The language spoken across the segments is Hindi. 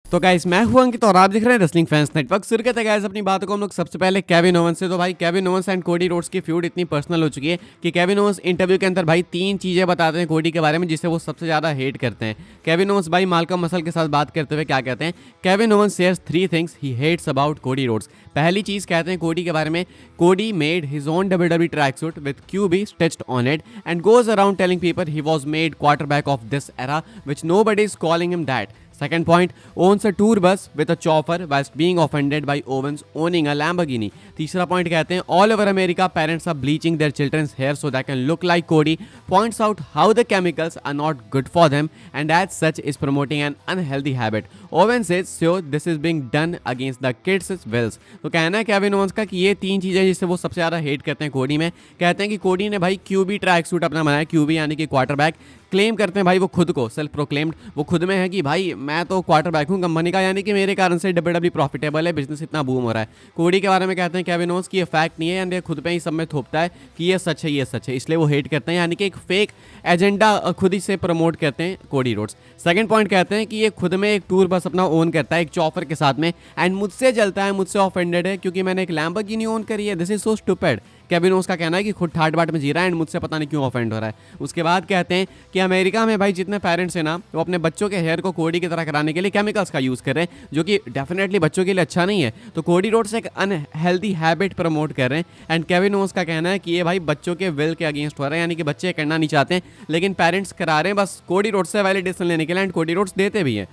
तो गाइस मैं हूं अंकित और आप देख रहे हैं रेसलिंग फैंस नेटवर्क। शुरू करते हैं गाइस अपनी बातों को हम लोग सबसे पहले केविन ओवंस से। तो भाई Kevin Owens and Cody Rhodes की फ्यूड इतनी पर्सनल हो चुकी है कि केविन ओवंस इंटरव्यू के अंदर भाई 3 चीजें बताते हैं कोडी के बारे में जिसे वो सबसे ज्यादा हेट करते हैं। केविन ओवंस भाई माल्कम मसल के साथ बात करते हुए क्या कहते हैं, Kevin Owens shares 3 things he hates about Cody Rhodes. पहली चीज कहते हैं कोडी के बारे में, Cody made his own WWE track suit with QB stitched on it and goes around telling people he was made quarterback of this era which nobody is calling him that. Second point, owns a tour bus with a chauffeur whilst being offended by Owens owning a Lamborghini. तीसरा पॉइंट कहते हैं all over America parents are bleaching their children's hair so they can look like Cody. Points out how the chemicals are not good for them and as such is promoting an unhealthy habit. Owens says so this is being done against the kids' wills. तो कहना है केविन ओवेंस का कि ये 3 चीज़ें जिससे वो सबसे ज़्यादा हेट करते हैं कोडी में। कहते हैं कि कोडी ने भाई QB ट्रैक सूट अपना बनाया, QB यानी कि क्वार्टरबैक। क्लेम करते हैं भाई वो खुद को, सेल्फ प्रोक्लेम्ड वो खुद में है कि भाई मैं तो क्वार्टरबैक हूँ कंपनी का, यानी कि मेरे कारण से WWE प्रॉफिटेबल है, बिजनेस इतना बूम हो रहा है। कोडी के बारे में कहते हैं केविन ओवेंस की ये फैक्ट नहीं है एंड ये खुद पे ही सब में थोपता है कि ये सच है, ये सच है, इसलिए वो हेट करते हैं, यानी कि एक फेक एजेंडा खुद ही से प्रमोट करते हैं कोडी रोड्स। सेकंड पॉइंट कहते हैं कि ये खुद में एक टूर बस अपना ओन करता है एक चॉफर के साथ में एंड मुझसे जलता है, मुझसे ऑफेंडेड है क्योंकि मैंने एक लैम्बोर्गिनी ओन करी है। This is so stupid. Kevin Owens का कहना है कि खुद ठाट बाट में जी रहा है एंड मुझसे पता नहीं क्यों ऑफेंड हो रहा है। उसके बाद कहते हैं कि अमेरिका में भाई जितने पेरेंट्स हैं ना वो अपने बच्चों के हेयर को कोडी की तरह कराने के लिए केमिकल्स का यूज़ कर रहे हैं जो कि डेफिनेटली बच्चों के लिए अच्छा नहीं है। तो कोडी रोड्स एक अनहेल्दी हैबिट प्रमोट कर रहे हैं एंड केविन ओवेंस का कहना है कि ये भाई बच्चों के विल के अगेंस्ट हो रहा है, यानी कि बच्चे करना नहीं चाहते हैं लेकिन पेरेंट्स करा रहे हैं बस कोडी रोड्स से वैलिडेशन लेने के लिए एंड कोडी रोड्स देते भी हैं।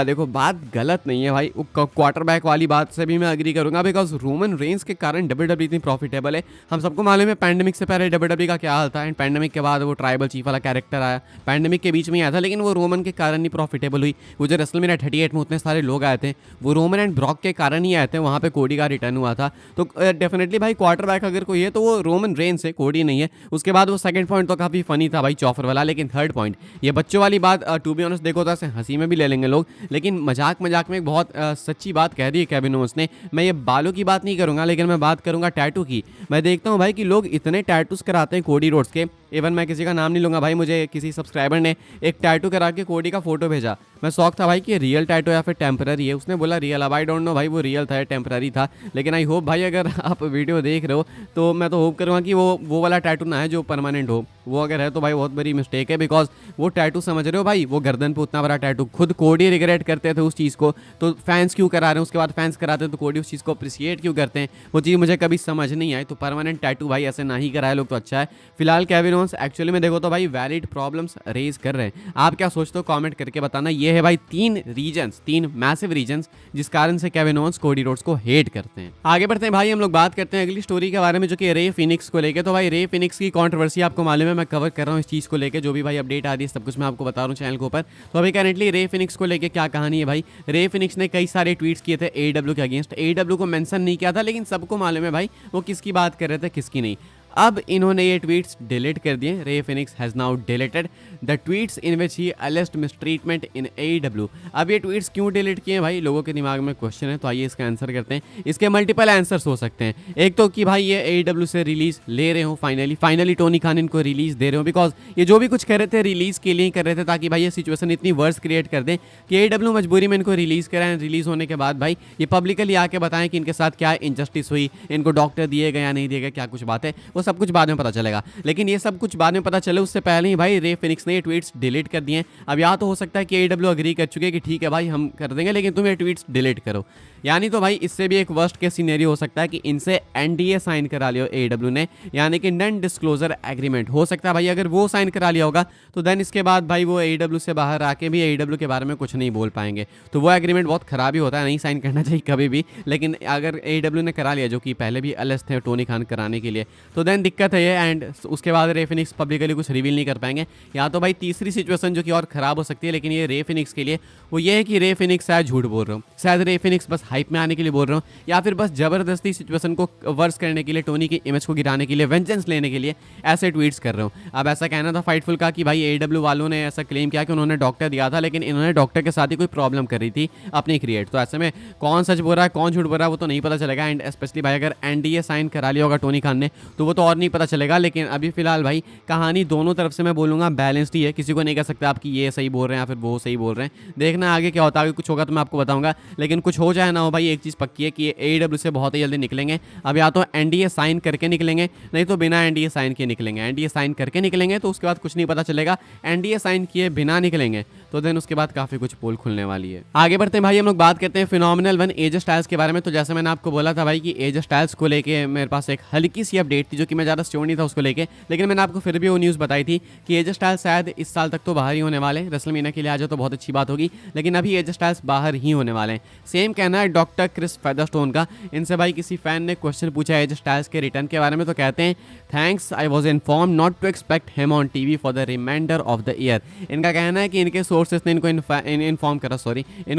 देखो बात गलत नहीं है भाई, क्वार्टरबैक वाली बात से भी मैं अग्री करूंगा बिकॉज रोमन रेंस के कारण WWE इतनी प्रॉफिटेबल है। हम सबको मालूम है पैंडेमिक से पहले WWE का क्या हाल था एंड पैंडेमिक के बाद वो ट्राइबल चीफ वाला कैरेक्टर आया, पैंडेमिक के बीच में ही आया था लेकिन वो रोमन के कारण ही प्रॉफिटेबल हुई। वो जो रेसलमेनिया 38 में उतने सारे लोग आए थे वो रोमन एंड ब्रॉक के कारण ही आए थे, वहाँ पे कोडी का रिटर्न हुआ था। तो डेफिनेटली भाई क्वार्टरबैक अगर कोई है तो वो रोमन रेंस है, कोडी नहीं है। उसके बाद वो सेकंड पॉइंट तो काफ़ी फनी था भाई चॉफर वाला, लेकिन थर्ड पॉइंट ये बच्चों वाली बात टू बी ऑनेस्ट देखो तो ऐसे हंसी में भी ले लेंगे लोग, लेकिन मजाक मजाक में एक बहुत सच्ची बात कह दी है केविन ओवेंस ने। मैं ये बालों की बात नहीं करूंगा लेकिन मैं बात करूंगा टैटू की। मैं देखता हूं भाई कि लोग इतने टैटूज कराते हैं कोडी रोड्स के, इवन मैं किसी का नाम नहीं लूंगा भाई, मुझे किसी सब्सक्राइबर ने एक टैटू करा के कोडी का फोटो भेजा। मैं शौक था भाई कि रियल टैटू या फिर टेम्पररी है, उसने बोला रियल। अब आई डोंट नो भाई वो रियल था या टेम्पररी था, लेकिन आई होप भाई अगर आप वीडियो देख रहे हो तो मैं तो होप करूँगा कि वो वाला टैटू ना है जो परमानेंट हो। वो अगर है तो भाई बहुत बड़ी मिस्टेक है बिकॉज वो टैटू समझ रहे हो भाई, वो गर्दन पे उतना बड़ा टैटू खुद कोडी रिग्रेट करते थे उस चीज़ को, तो फैंस क्यों करा रहे हैं, उसके बाद फैंस कराते हैं तो कोडी उस चीज़ को अप्रिशिएट क्यों करते हैं, वो चीज़ मुझे कभी समझ नहीं आई। तो परमानेंट टैटू भाई ऐसे ना ही कराए लोग तो अच्छा है। फिलहाल केविन ओवेंस एक्चुअली में देखो तो भाई वैलिड प्रॉब्लम्स रेज कर रहे हैं। आप क्या सोचते हो कमेंट करके बताना। ये है भाई 3 मैसिव रीजंस जिस कारण से केविन ओवेंस कोडी रोड्स को हेट करते हैं। आगे बढ़ते हैं भाई, हम लोग बात करते हैं अगली स्टोरी के बारे में जो कि रे फिनिक्स को लेकर। तो भाई रे फिनिक्स की कंट्रोवर्सी आपको मालूम है, मैं कवर कर रहा हूँ इस चीज़ को लेकर, जो भी भाई अपडेट आ रही है सब कुछ मैं आपको बता रहा हूँ चैनल के ऊपर। तो अभी करेंटली रे फिनिक्स को लेकर क्या कहानी है भाई, रे फिनिक्स ने कई सारे ट्वीट्स किए थे AEW के अगेंस्ट। AEW को मेंशन नहीं किया था लेकिन सबको मालूम है भाई वो किसकी बात कर रहे थे किसकी नहीं। अब इन्होंने ये ट्वीट्स डिलीट कर दिए। Rey Fenix has now deleted the tweets in which he alleged mistreatment in AEW। अब ये ट्वीट्स क्यों डिलीट किए भाई, लोगों के दिमाग में क्वेश्चन है, तो आइए इसका आंसर करते हैं। इसके मल्टीपल आंसर्स हो सकते हैं। एक तो कि भाई ये AEW से रिलीज ले रहे हो, फाइनली टोनी खान इनको रिलीज दे रहे हो, बिकॉज ये जो भी कुछ कर रहे थे रिलीज के लिए ही कर रहे थे ताकि भाई ये सिचुएशन इतनी वर्स क्रिएट कर दें कि AEW मजबूरी में इनको रिलीज कराएं। रिलीज होने के बाद भाई ये पब्लिकली आके बताएं कि इनके साथ क्या इनजस्टिस हुई, इनको डॉक्टर दिए गए या नहीं दिए गए, क्या कुछ बात है, वो सब कुछ बाद में पता चलेगा। लेकिन ये सब कुछ बाद में पता चले उससे पहले ही भाई रे फिनिक्स ने ये ट्वीट्स डिलीट कर दिए। अब या तो हो सकता है कि AEW अग्री कर चुके कि ठीक है भाई हम कर देंगे लेकिन तुम ये ट्वीट्स डिलीट करो, यानी तो भाई इससे भी एक वर्स्ट केस सिनेरियो हो सकता है कि इनसे NDA साइन करा लिया AEW ने, यानी कि नॉन डिस्क्लोजर एग्रीमेंट। हो सकता है भाई अगर वो साइन करा लिया होगा तो देन इसके बाद भाई वो AEW से बाहर आके भी AEW के बारे में कुछ नहीं बोल पाएंगे। तो वो एग्रीमेंट बहुत खराब ही होता है, नहीं साइन करना चाहिए कभी भी, लेकिन अगर AEW ने करा लिया जो कि पहले भी अलस थे टोनी खान कराने के लिए तो देन दिक्कत है ये। एंड उसके बाद रे फिनिक्स पब्लिकली कुछ रिवील नहीं कर पाएंगे। या तो भाई तीसरी सिचुएशन जो कि और खराब हो सकती है, लेकिन ये रे फिनिक्स के लिए वो ये है कि रे फिनिक्स शायद झूठ बोल रहा हूँ, शायद रे फिनिक्स बस हाइप में आने के लिए बोल रहा हूँ, या फिर बस जबरदस्ती सिचुएशन को वर्स करने के लिए, टोनी की इमेज को गिराने के लिए, वेंजेंस लेने के लिए ऐसे ट्वीट्स कर रहा हूँ। अब ऐसा कहना था फाइटफुल का कि भाई AEW वालों ने ऐसा क्लेम किया कि उन्होंने डॉक्टर दिया था लेकिन इन्होंने डॉक्टर के साथ ही कोई प्रॉब्लम कर रही थी अपनी क्रिएट। तो ऐसे में कौन सच बोल रहा है कौन झूठ बोल रहा है वो तो नहीं पता चलेगा। एंड स्पेशली भाई अगर NDA साइन करा लिया होगा टोनी खान ने तो वो तो और नहीं पता चलेगा। लेकिन अभी फिलहाल भाई कहानी दोनों तरफ से मैं बोलूँगा बैलेंस्ड ही है, किसी को नहीं कह सकते आप कि ये सही बोल रहे हैं या फिर वो सही बोल रहे हैं। देखना आगे क्या होता है, आगे कुछ होगा तो मैं आपको बताऊंगा। लेकिन कुछ हो जाए ना हो भाई, एक चीज़ पक्की है कि ये AEW से बहुत ही जल्दी निकलेंगे। अब या तो NDA साइन करके निकलेंगे, नहीं तो बिना NDA साइन किए निकलेंगे। NDA साइन करके निकलेंगे तो उसके बाद कुछ नहीं पता चलेगा, NDA साइन किए बिना निकलेंगे तो देन उसके बाद काफ़ी कुछ पोल खुलने वाली है। आगे बढ़ते हैं भाई, हम लोग बात करते हैं फिनोमिनल 1 AJ स्टाइल्स के बारे में। तो जैसे मैंने आपको बोला था भाई कि AJ स्टाइल्स को लेके मेरे पास एक हल्की सी अपडेट थी, जो कि मैं ज़्यादा श्योर नहीं था उसको लेके, लेकिन मैंने आपको फिर भी वो न्यूज़ बताई थी कि AJ स्टाइल्स शायद इस साल तक तो बाहर ही होने वाले हैं। रेसलमेनिया के लिए आ जाए तो बहुत अच्छी बात होगी, लेकिन अभी AJ स्टाइल्स बाहर ही होने वाले हैं। सेम कहना है डॉक्टर क्रिस फेदरस्टोन का। इनसे भाई किसी फैन ने क्वेश्चन पूछा AJ स्टाइल्स के रिटर्न के बारे में, तो कहते हैं thanks, I was inform not to expect him on TV for the reminder of the year. इनका कहना है कि इनके सोर्सेस ने इनको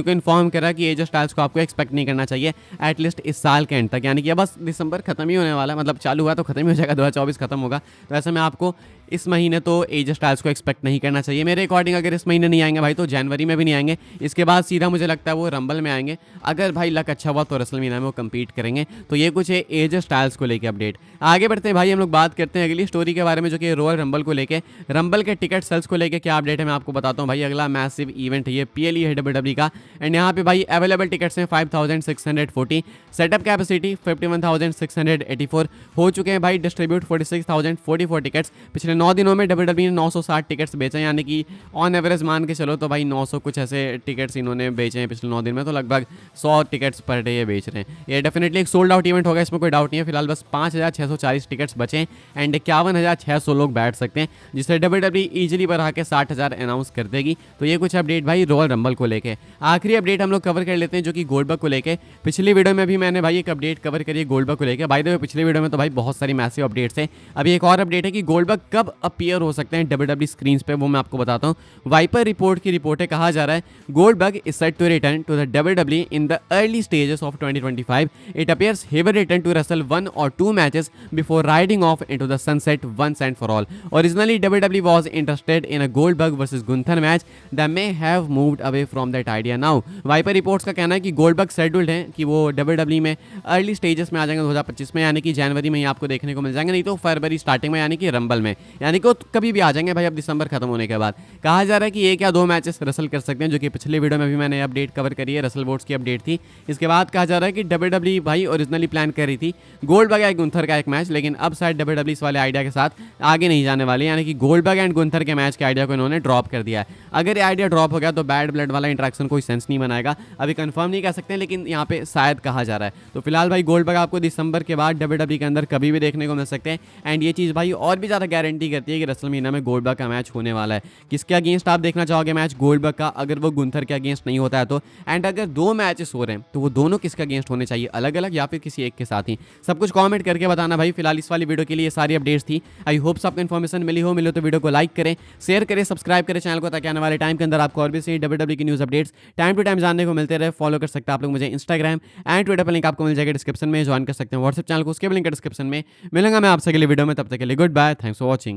इन्फॉर्म करा कि AJ स्टाइल्स को आपको एक्सपेक्ट नहीं करना चाहिए एटलीस्ट इस साल के एंड तक, यानी कि बस दिसंबर खत्म ही होने वाला है, मतलब चालू हुआ तो खत्म ही हो जाएगा, 2024 खत्म होगा। तो ऐसे में आपको इस महीने तो AJ स्टाइल्स को एक्सपेक्ट नहीं करना चाहिए मेरे अकॉर्डिंग। अगर इस महीने नहीं आएंगे भाई तो जनवरी में भी नहीं आएंगे, इसके बाद सीधा मुझे लगता है वो रंबल में आएंगे। अगर भाई लक अच्छा हुआ तो रेसलमेनिया में वो कम्पीट करेंगे। तो ये कुछ है AJ स्टाइल्स को लेकर अपडेट। आगे बढ़ते हैं भाई, हम लोग बात करते हैं अगली स्टोरी के बारे में, जो कि रॉयल रंबल को लेके, रंबल के टिकट सेल्स को लेकर क्या अपडेट है मैं आपको बताता हूँ भाई। अगला मैसिव इवेंट है ये PLE है WWE का, एंड यहाँ पे भाई अवेलेबल टिकट्स हैं 5640, सेटअप कैपेसिटी 51,684 हो चुके हैं भाई, डिस्ट्रीब्यूट 46,044 टिकट्स। पिछले 9 दिनों में WWE ने 960 टिकट्स बेचे हैं, यानी कि ऑन एवरेज मान के चलो तो भाई 900 कुछ ऐसे टिकट्स इन्होंने बेचे हैं पिछले 9 दिन में, तो लगभग 100 टिकट्स पर डे ये बेच रहे हैं। ये डेफिनेटली एक सोल्ड आउट इवेंट होगा, इसमें कोई डाउट नहीं है। फिलहाल बस 5,640 टिकट्स बचे हैं एंड 51,600 लोग बैठ सकते हैं, जिससे WWE ईजिली बढ़ा के 60,000 अनाउंस कर देगी। तो ये कुछ अपडेट भाई रॉयल रंबल को लेके। आखिरी अपडेट हम लोग कवर कर लेते हैं, जो कि गोल्डबर्ग को लेके। पिछली वीडियो में भी मैंने भाई एक अपडेट कवर करी है गोल्डबर्ग को लेके। बाय द वे पिछली वीडियो में तो भाई बहुत सारी मैसिव अपडेट्स हैं। अभी एक और अपडेट है कि गोल्डबर्ग कब अपीयर हो सकते हैं WWE स्क्रीन पे, वो मैं आपको बताता हूँ। वाइपर रिपोर्ट की रिपोर्ट है, कहा जा रहा है Goldberg is set to return to the WWE in the early stages of 2025. It appears he will return to wrestle 1 or 2 matches before riding off into the sunset once and for all. Originally WWE was interested in a Goldberg versus Gunther match that may have moved away from that idea now. Viper reports का कहना है कि गोल्डबर्ग शेड्यूल्ड है कि वो WWE में अर्ली स्टेजेस में आ जाएंगे 2025 में, यानी कि जनवरी में ही आपको देखने को मिल जाएंगे, नहीं तो फरवरी स्टार्टिंग में, यानी कि रंबल में, यानी कि कभी भी आ जाएंगे भाई अब दिसंबर खत्म होने के बाद। कहा जा रहा है कि एक या 2 मैचेस रसल कर सकते हैं, जो कि पिछले वीडियो में भी मैंने अपडेट कवर करी है, रसल वोट्स की अपडेट थी। इसके बाद कहा जा रहा है कि WWE भाई ओरिजिनली प्लान कर रही थी गोल्डबर्ग एंड गुंथर का एक मैच, लेकिन अब शायद WWE इस वाले आइडिया के साथ आगे नहीं जाने वाले, यानी कि गोल्डबर्ग एंड गुंथर के मैच के आइडिया को इन्होंने ड्रॉप कर दिया है। अगर ये आइडिया ड्रॉप हो गया तो बैड ब्लड वाला इंटरेक्शन कोई सेंस नहीं बनाएगा, अभी कंफर्म नहीं कह सकते हैं, लेकिन यहाँ पे शायद कहा जा रहा है। तो फिलहाल भाई गोल्डबर्ग आपको दिसंबर के बाद WWE के अंदर कभी भी देखने को मिल सकते हैं, एंड ये चीज़ भाई और भी ज़्यादा गारंटी करती है कि रेसलमेनिया में गोल्डबर्ग का मैच होने वाला है। किसके अगेंस्ट आप देखना चाहोगे मैच गोल्डबर्ग का, अगर वो गुंथर के अगेंस्ट नहीं होता है तो, एंड अगर 2 मैचेस हो रहे हैं तो वो दोनों किसके अगेंस्ट होने चाहिए, अलग अलग या फिर किसी एक के साथ ही, सब कुछ कमेंट करके बताना भाई। फिलहाल इस वाली वीडियो के लिए सारी अपडेट्स थी। आई होप आपको इन्फॉर्मेशन मिले तो वीडियो को लाइक करें, शेयर करें, सब्सक्राइब करें चैनल को, ताकि आने वाले टाइम के अंदर आपको और भी सही WWE की news updates time to time जानने को मिलते रहे। फॉलो कर सकते हैं आप लोग मुझे इंस्टाग्राम एंड ट्विटर पर, लिंक आपको मिल जाएगा डिस्क्रिप्शन में। ज्वाइन कर सकते हैं व्हाट्सएप चैनल को, उसके भी लिंक डिस्क्रिप्शन में। मिलूंगा मैं आपसे अगली वीडियो में, तब तक के लिए goodbye, thanks for watching.